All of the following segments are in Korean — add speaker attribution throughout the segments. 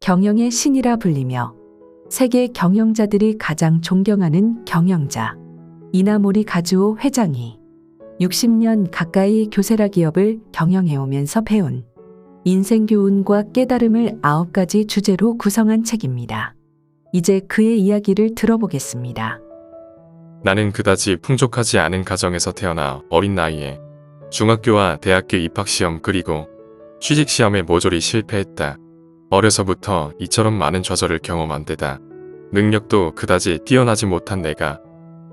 Speaker 1: 경영의 신이라 불리며 세계 경영자들이 가장 존경하는 경영자 이나모리 가즈오 회장이 60년 가까이 교세라 기업을 경영해오면서 배운 인생 교훈과 깨달음을 9가지 주제로 구성한 책입니다. 이제 그의 이야기를 들어보겠습니다.
Speaker 2: 나는 그다지 풍족하지 않은 가정에서 태어나 어린 나이에 중학교와 대학교 입학시험 그리고 취직시험에 모조리 실패했다. 어려서부터 이처럼 많은 좌절을 경험한 데다 능력도 그다지 뛰어나지 못한 내가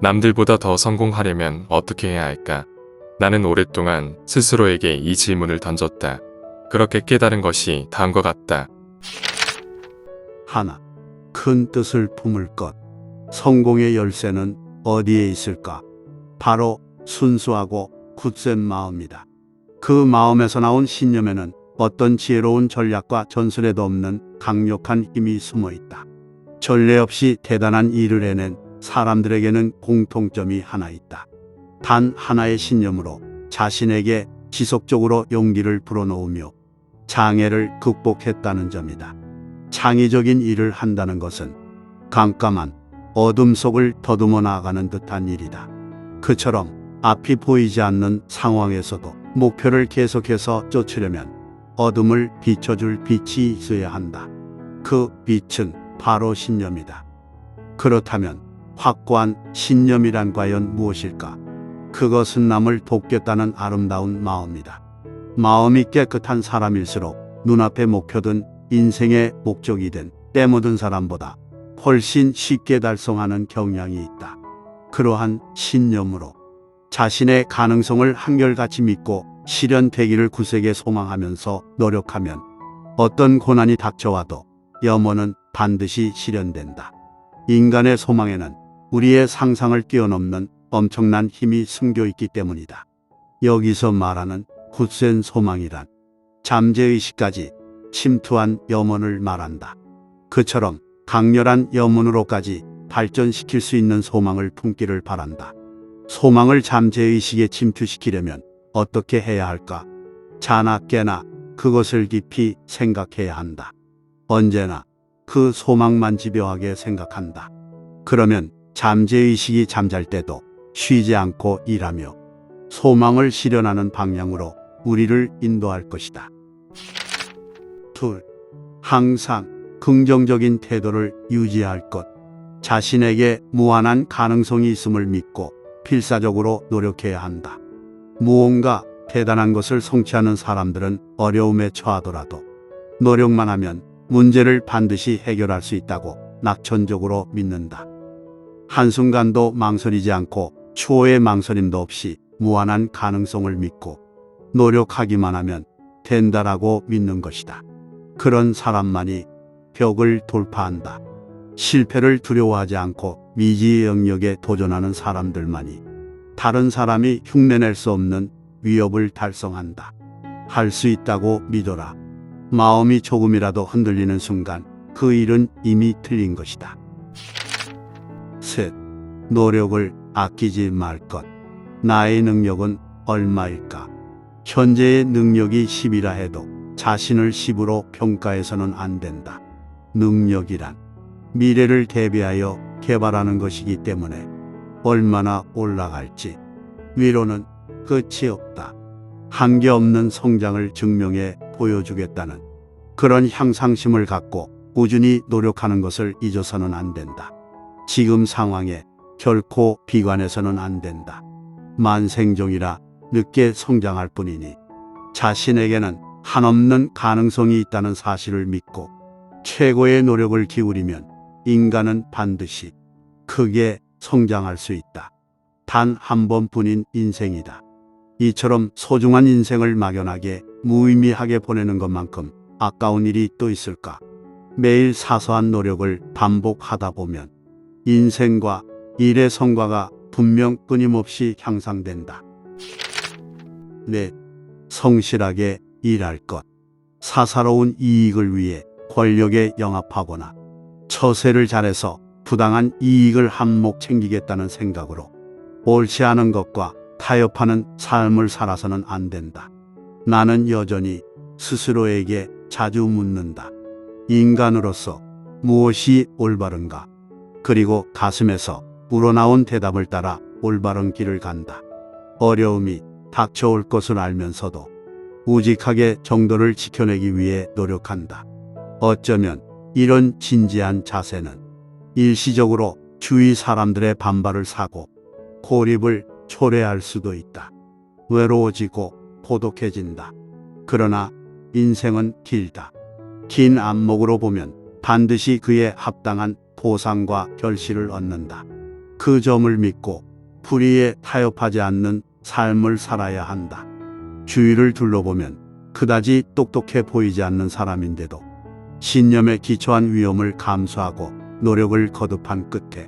Speaker 2: 남들보다 더 성공하려면 어떻게 해야 할까? 나는 오랫동안 스스로에게 이 질문을 던졌다. 그렇게 깨달은 것이 다음과 같다.
Speaker 3: 하나, 큰 뜻을 품을 것. 성공의 열쇠는 어디에 있을까? 바로 순수하고 굳센 마음이다. 그 마음에서 나온 신념에는 어떤 지혜로운 전략과 전술에도 없는 강력한 힘이 숨어 있다. 전례 없이 대단한 일을 해낸 사람들에게는 공통점이 하나 있다. 단 하나의 신념으로 자신에게 지속적으로 용기를 불어넣으며 장애를 극복했다는 점이다. 창의적인 일을 한다는 것은 깜깜한 어둠 속을 더듬어 나아가는 듯한 일이다. 그처럼 앞이 보이지 않는 상황에서도 목표를 계속해서 쫓으려면 어둠을 비춰줄 빛이 있어야 한다. 그 빛은 바로 신념이다. 그렇다면 확고한 신념이란 과연 무엇일까? 그것은 남을 돕겠다는 아름다운 마음이다. 마음이 깨끗한 사람일수록 눈앞의 목표든 인생의 목적이든 때묻은 사람보다 훨씬 쉽게 달성하는 경향이 있다. 그러한 신념으로 자신의 가능성을 한결같이 믿고 실현되기를 굳세게 소망하면서 노력하면 어떤 고난이 닥쳐와도 염원은 반드시 실현된다. 인간의 소망에는 우리의 상상을 뛰어넘는 엄청난 힘이 숨겨 있기 때문이다. 여기서 말하는 굳센 소망이란 잠재의식까지 침투한 염원을 말한다. 그처럼 강렬한 염원으로까지 발전시킬 수 있는 소망을 품기를 바란다. 소망을 잠재의식에 침투시키려면 어떻게 해야 할까? 자나 깨나 그것을 깊이 생각해야 한다. 언제나 그 소망만 집요하게 생각한다. 그러면 잠재의식이 잠잘 때도 쉬지 않고 일하며 소망을 실현하는 방향으로 우리를 인도할 것이다. 둘, 항상 긍정적인 태도를 유지할 것. 자신에게 무한한 가능성이 있음을 믿고 필사적으로 노력해야 한다. 무언가 대단한 것을 성취하는 사람들은 어려움에 처하더라도 노력만 하면 문제를 반드시 해결할 수 있다고 낙천적으로 믿는다. 한순간도 망설이지 않고 추호의 망설임도 없이 무한한 가능성을 믿고 노력하기만 하면 된다라고 믿는 것이다. 그런 사람만이 벽을 돌파한다. 실패를 두려워하지 않고 미지의 영역에 도전하는 사람들만이 다른 사람이 흉내낼 수 없는 위협을 달성한다. 할 수 있다고 믿어라. 마음이 조금이라도 흔들리는 순간 그 일은 이미 틀린 것이다. 셋, 노력을 아끼지 말 것. 나의 능력은 얼마일까? 현재의 능력이 10이라 해도 자신을 10으로 평가해서는 안 된다. 능력이란 미래를 대비하여 개발하는 것이기 때문에 얼마나 올라갈지 위로는 끝이 없다. 한계 없는 성장을 증명해 보여주겠다는 그런 향상심을 갖고 꾸준히 노력하는 것을 잊어서는 안 된다. 지금 상황에 결코 비관해서는 안 된다. 만생종이라 늦게 성장할 뿐이니 자신에게는 한없는 가능성이 있다는 사실을 믿고 최고의 노력을 기울이면 인간은 반드시 크게 성장할 수 있다. 단 한 번뿐인 인생이다. 이처럼 소중한 인생을 막연하게 무의미하게 보내는 것만큼 아까운 일이 또 있을까? 매일 사소한 노력을 반복하다 보면 인생과 일의 성과가 분명 끊임없이 향상된다. 넷, 성실하게 일할 것. 사사로운 이익을 위해 권력에 영합하거나 처세를 잘해서 부당한 이익을 한몫 챙기겠다는 생각으로 옳지 않은 것과 타협하는 삶을 살아서는 안 된다. 나는 여전히 스스로에게 자주 묻는다. 인간으로서 무엇이 올바른가? 그리고 가슴에서 우러나온 대답을 따라 올바른 길을 간다. 어려움이 닥쳐올 것을 알면서도 우직하게 정도를 지켜내기 위해 노력한다. 어쩌면 이런 진지한 자세는 일시적으로 주위 사람들의 반발을 사고 고립을 초래할 수도 있다. 외로워지고 고독해진다. 그러나 인생은 길다. 긴 안목으로 보면 반드시 그에 합당한 보상과 결실을 얻는다. 그 점을 믿고 불의에 타협하지 않는 삶을 살아야 한다. 주위를 둘러보면 그다지 똑똑해 보이지 않는 사람인데도 신념에 기초한 위험을 감수하고 노력을 거듭한 끝에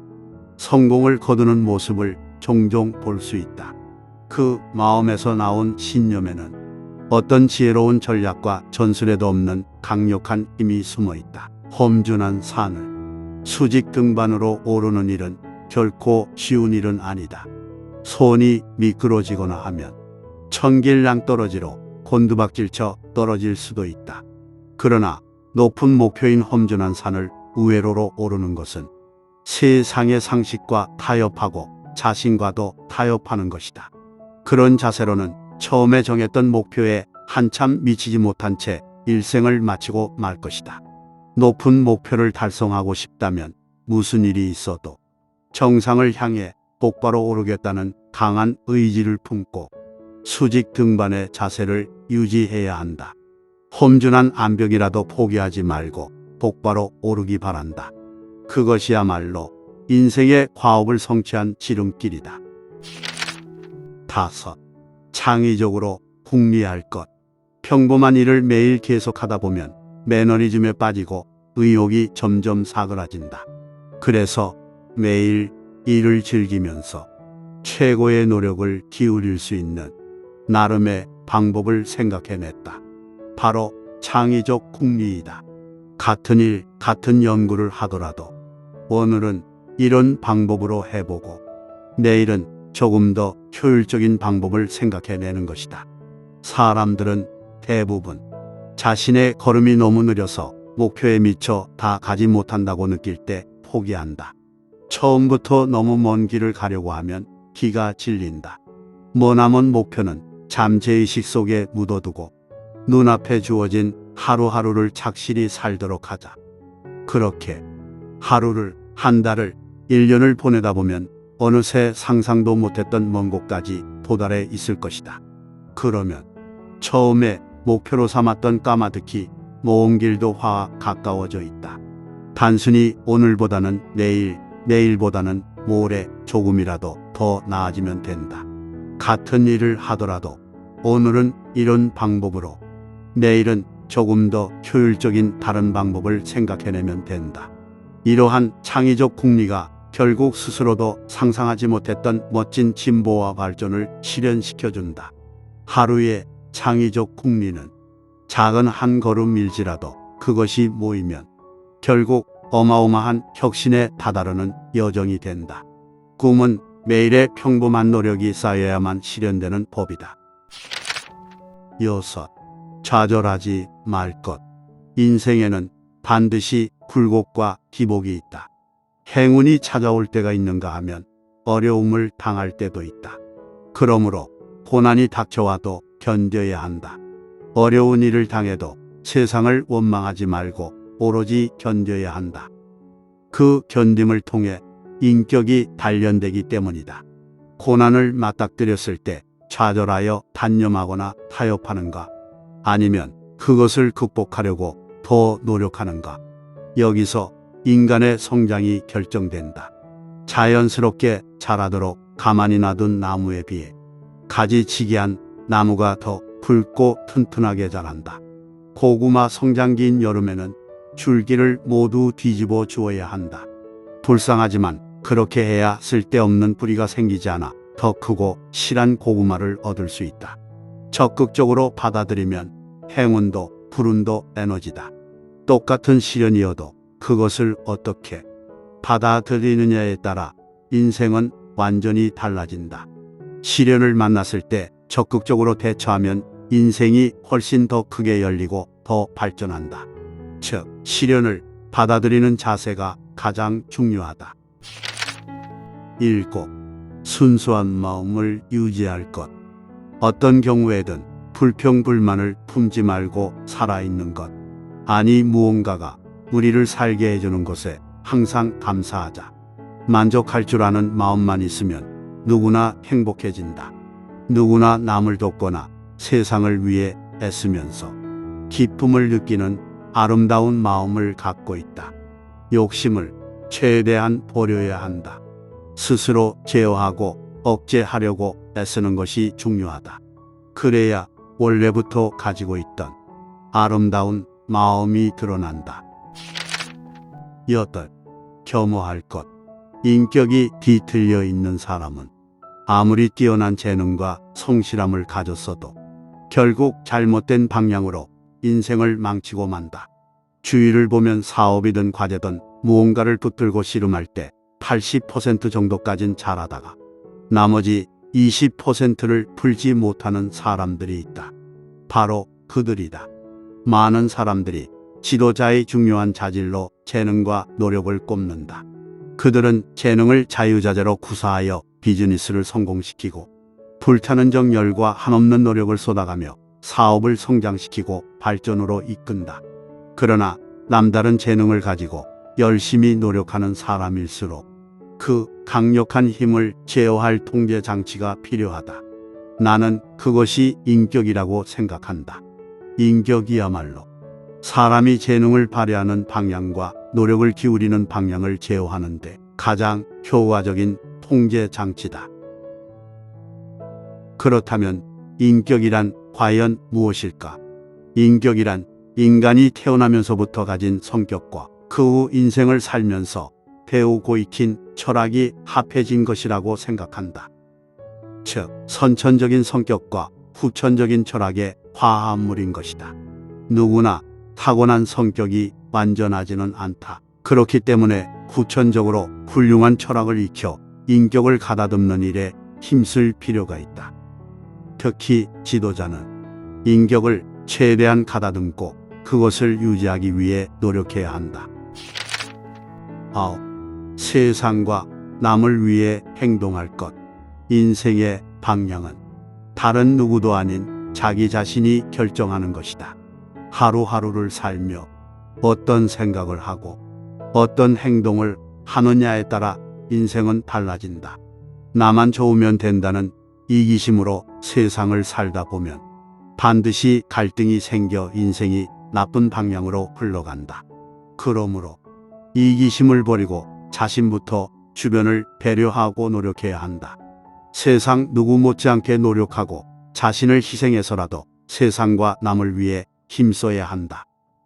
Speaker 3: 성공을 거두는 모습을 종종 볼 수 있다. 그 마음에서 나온 신념에는 어떤 지혜로운 전략과 전술에도 없는 강력한 힘이 숨어 있다. 험준한 산을 수직 등반으로 오르는 일은 결코 쉬운 일은 아니다. 손이 미끄러지거나 하면 천길낭떠러지로 곤두박질쳐 떨어질 수도 있다. 그러나 높은 목표인 험준한 산을 우회로로 오르는 것은 세상의 상식과 타협하고 자신과도 타협하는 것이다. 그런 자세로는 처음에 정했던 목표에 한참 미치지 못한 채 일생을 마치고 말 것이다. 높은 목표를 달성하고 싶다면 무슨 일이 있어도 정상을 향해 똑바로 오르겠다는 강한 의지를 품고 수직 등반의 자세를 유지해야 한다. 험준한 암벽이라도 포기하지 말고 똑바로 오르기 바란다. 그것이야말로 인생의 과업을 성취한 지름길이다. 5. 창의적으로 궁리할 것. 평범한 일을 매일 계속하다 보면 매너리즘에 빠지고 의욕이 점점 사그라진다. 그래서 매일 일을 즐기면서 최고의 노력을 기울일 수 있는 나름의 방법을 생각해냈다. 바로 창의적 궁리이다. 같은 일, 같은 연구를 하더라도 오늘은 이런 방법으로 해보고 내일은 조금 더 효율적인 방법을 생각해내는 것이다. 사람들은 대부분 자신의 걸음이 너무 느려서 목표에 미쳐 다 가지 못한다고 느낄 때 포기한다. 처음부터 너무 먼 길을 가려고 하면 기가 질린다. 머나먼 목표는 잠재의식 속에 묻어두고 눈앞에 주어진 하루하루를 착실히 살도록 하자. 그렇게 하루를, 한 달을, 1년을 보내다 보면 어느새 상상도 못했던 먼 곳까지 도달해 있을 것이다. 그러면 처음에 목표로 삼았던 까마득히 먼 길도 화와 가까워져 있다. 단순히 오늘보다는 내일, 내일보다는 모레 조금이라도 더 나아지면 된다. 같은 일을 하더라도 오늘은 이런 방법으로, 내일은 조금 더 효율적인 다른 방법을 생각해내면 된다. 이러한 창의적 궁리가 결국 스스로도 상상하지 못했던 멋진 진보와 발전을 실현시켜준다. 하루의 창의적 궁리는 작은 한 걸음일지라도 그것이 모이면 결국 어마어마한 혁신에 다다르는 여정이 된다. 꿈은 매일의 평범한 노력이 쌓여야만 실현되는 법이다. 6. 좌절하지 말 것. 인생에는 반드시 굴곡과 기복이 있다. 행운이 찾아올 때가 있는가 하면 어려움을 당할 때도 있다. 그러므로 고난이 닥쳐와도 견뎌야 한다. 어려운 일을 당해도 세상을 원망하지 말고 오로지 견뎌야 한다. 그 견딤을 통해 인격이 단련되기 때문이다. 고난을 맞닥뜨렸을 때 좌절하여 단념하거나 타협하는가? 아니면 그것을 극복하려고 더 노력하는가? 여기서 인간의 성장이 결정된다. 자연스럽게 자라도록 가만히 놔둔 나무에 비해 가지치기한 나무가 더 굵고 튼튼하게 자란다. 고구마 성장기인 여름에는 줄기를 모두 뒤집어 주어야 한다. 불쌍하지만 그렇게 해야 쓸데없는 뿌리가 생기지 않아 더 크고 실한 고구마를 얻을 수 있다. 적극적으로 받아들이면 행운도 불운도 에너지다. 똑같은 시련이어도 그것을 어떻게 받아들이느냐에 따라 인생은 완전히 달라진다. 시련을 만났을 때 적극적으로 대처하면 인생이 훨씬 더 크게 열리고 더 발전한다. 즉 시련을 받아들이는 자세가 가장 중요하다. 7. 순수한 마음을 유지할 것. 어떤 경우에든 불평불만을 품지 말고 살아있는 것. 아니 무언가가 우리를 살게 해주는 것에 항상 감사하자. 만족할 줄 아는 마음만 있으면 누구나 행복해진다. 누구나 남을 돕거나 세상을 위해 애쓰면서 기쁨을 느끼는 아름다운 마음을 갖고 있다. 욕심을 최대한 버려야 한다. 스스로 제어하고 억제하려고 애쓰는 것이 중요하다. 그래야 원래부터 가지고 있던 아름다운 마음이 드러난다. 8. 겸허할 것. 인격이 뒤틀려 있는 사람은 아무리 뛰어난 재능과 성실함을 가졌어도 결국 잘못된 방향으로 인생을 망치고 만다. 주위를 보면 사업이든 과제든 무언가를 붙들고 씨름할 때 80% 정도까진 잘하다가 나머지 20%를 풀지 못하는 사람들이 있다. 바로 그들이다. 많은 사람들이 지도자의 중요한 자질로 재능과 노력을 꼽는다. 그들은 재능을 자유자재로 구사하여 비즈니스를 성공시키고 불타는 정열과 한없는 노력을 쏟아가며 사업을 성장시키고 발전으로 이끈다. 그러나 남다른 재능을 가지고 열심히 노력하는 사람일수록 그 강력한 힘을 제어할 통제 장치가 필요하다. 나는 그것이 인격이라고 생각한다. 인격이야말로 사람이 재능을 발휘하는 방향과 노력을 기울이는 방향을 제어하는데 가장 효과적인 통제 장치다. 그렇다면 인격이란 과연 무엇일까? 인격이란 인간이 태어나면서부터 가진 성격과 그 후 인생을 살면서 배우고 익힌 철학이 합해진 것이라고 생각한다. 즉, 선천적인 성격과 후천적인 철학의 화합물인 것이다. 누구나 타고난 성격이 완전하지는 않다. 그렇기 때문에 후천적으로 훌륭한 철학을 익혀 인격을 가다듬는 일에 힘쓸 필요가 있다. 특히 지도자는 인격을 최대한 가다듬고 그것을 유지하기 위해 노력해야 한다. 9. 세상과 남을 위해 행동할 것. 인생의 방향은 다른 누구도 아닌 자기 자신이 결정하는 것이다. 하루하루를 살며 어떤 생각을 하고 어떤 행동을 하느냐에 따라 인생은 달라진다. 나만 좋으면 된다는 이기심으로 세상을 살다 보면 반드시 갈등이 생겨 인생이 나쁜 방향으로 흘러간다. 그러므로 이기심을 버리고 자신부터 주변을 배려하고 노력해야 한다. 세상 누구 못지않게 노력하고 자신을 희생해서라도 세상과 남을 위해 힘써야 한다.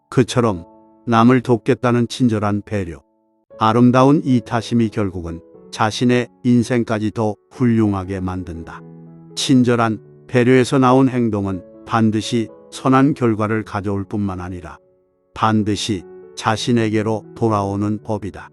Speaker 3: 그처럼 남을 돕겠다는 친절한 배려, 아름다운 이타심이 결국은 자신의 인생까지 더 훌륭하게 만든다. 친절한 배려에서 나온 행동은 반드시 선한 결과를 가져올 뿐만 아니라 반드시 자신에게로 돌아오는 법이다.